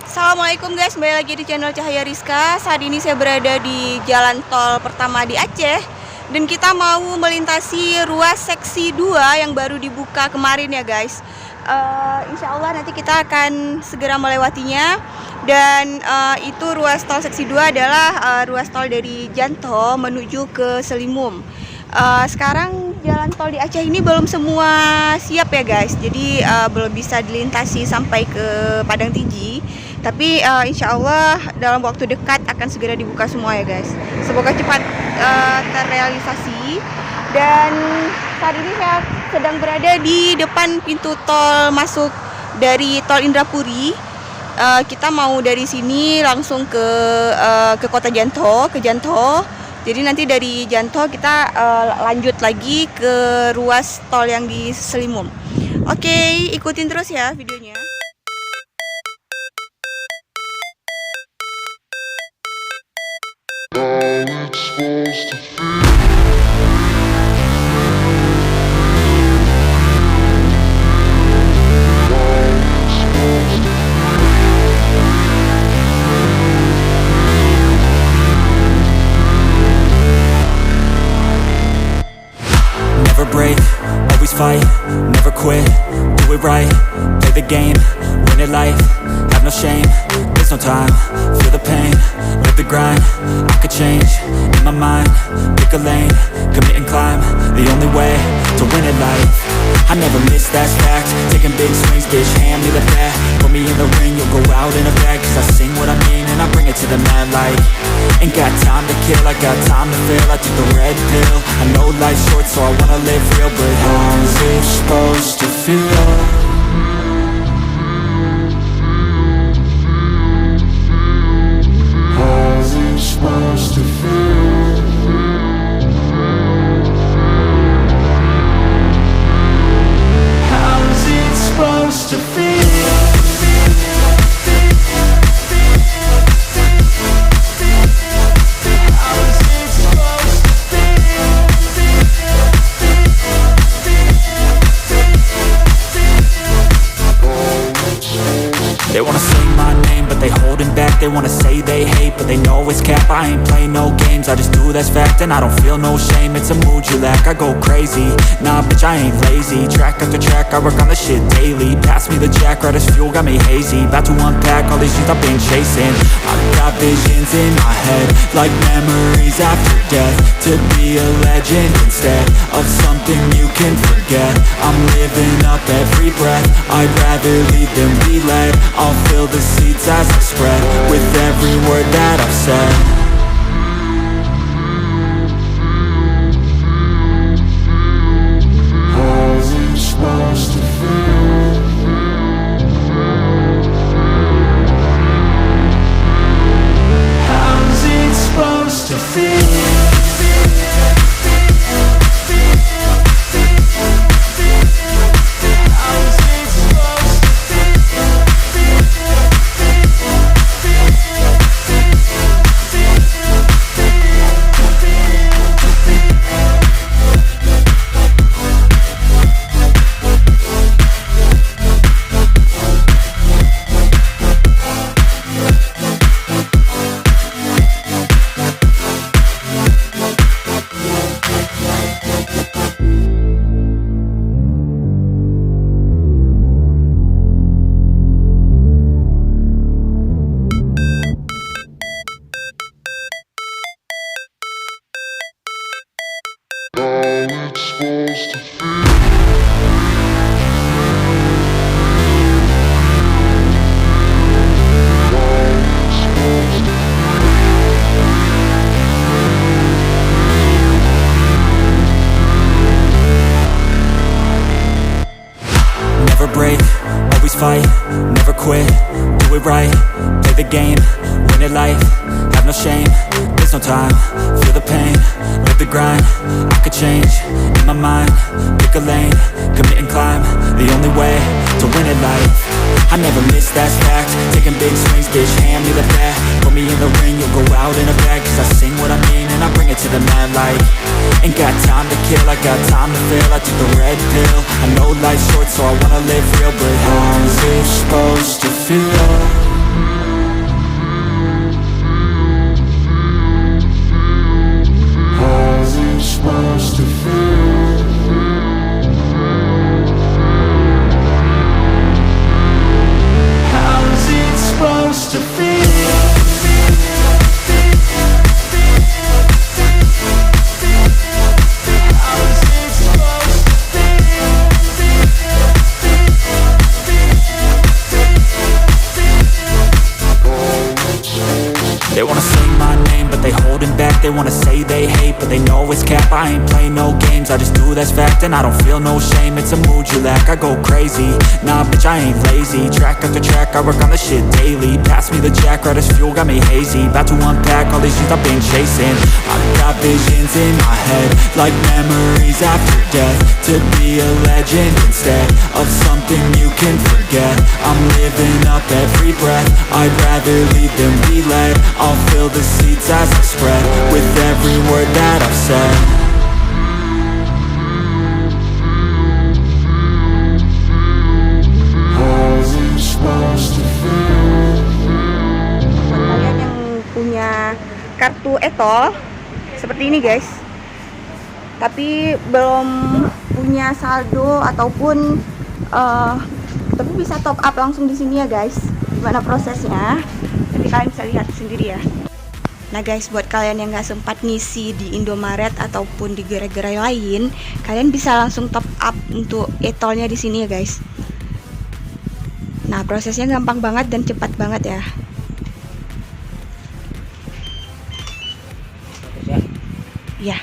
Assalamualaikum guys, kembali lagi di channel Cahaya Rizka. Saat ini saya berada di Jalan Tol Pertama di Aceh. Dan kita mau melintasi ruas seksi 2 yang baru dibuka kemarin ya guys. Insya Allah nanti kita akan segera melewatinya. Dan itu ruas tol seksi 2 adalah ruas tol dari Jantho menuju ke Selimum. Sekarang jalan tol di Aceh ini belum semua siap ya guys. Jadi belum bisa dilintasi sampai ke Padang Tiji. Tapi insya Allah dalam waktu dekat akan segera dibuka semua ya guys. Semoga cepat terrealisasi. Dan saat ini saya sedang berada di depan pintu tol masuk dari tol Indrapuri. Kita mau dari sini langsung ke kota Jantho, ke Jantho. Jadi nanti dari Jantho kita lanjut lagi ke ruas tol yang di Selimum. Oke, ikutin terus ya videonya. Never break, always fight, never quit, do it right, play the game, win it life, have no shame, there's no time, feel the pain, live the grind, I could change, in my mind, pick a lane, commit and climb, the only way to win it life. I never miss, that's fact, taking big swings, bitch, hand me the bat, put me in the ring, you'll go out in a bag, cause I sing what I mean and I bring it to the mad light. Ain't got time to kill, I got time to feel, I took the red pill, I know life's short so I wanna live real, but how's it supposed to feel? How's it supposed to feel? How's it supposed to feel? They wanna say my name, but they holding back. They wanna say they hate, but they know it's cap. I ain't play no games, I just do that's fact. And I don't feel no shame, it's a mood you lack. I go crazy, nah bitch I ain't lazy. Track after track, I work on the shit daily. Pass me the jack, right as fuel, got me hazy. About to unpack all these things I've been chasing. I've got visions in my head, like memories after death. To be a legend instead of something you can forget. I'm living up every breath, I'd rather lead than be led. I'll fill the seats as I spread with every word that I've said. How's it supposed to feel? How's it supposed to feel? Never break, always fight, never quit, do it right, play the game, win it life, have no shame, there's no time, feel the pain, live the grind, I could change, in my mind, pick a lane, commit and climb, the only way to win it life. I never miss, that's fact, taking big swings, bitch, hand me the bat, put me in the ring, you'll go out in a bag, cause I sing what I mean and I bring it to the mad light. Ain't got time to kill, I got time to feel, I took the red pill, I know life's short so I wanna live real, but how's it supposed to feel? They wanna say they hate, but they know it's cap. I ain't play no games, I just do that's fact. And I don't feel no shame, it's a mood you lack. I go crazy, nah bitch I ain't lazy. Track after track, I work on the shit daily. Pass me the jack, right as fuel, got me hazy. About to unpack all these things I've been chasing. I've got visions in my head, like memories after death. To be a legend instead of something you can forget. I'm living up every breath, I'd rather lead than be led. I'll fill the seats as I spread, with every word that I've said. Buat kalian yang punya kartu e-tol seperti ini guys, tapi belum punya saldo ataupun tapi bisa top up langsung di sini ya guys. Gimana prosesnya? Nanti kalian bisa lihat sendiri ya. Nah guys, buat kalian yang nggak sempat ngisi di Indomaret ataupun di gerai-gerai lain, kalian bisa langsung top up untuk e-tolnya di sini ya guys. Nah prosesnya gampang banget dan cepat banget ya. Ya.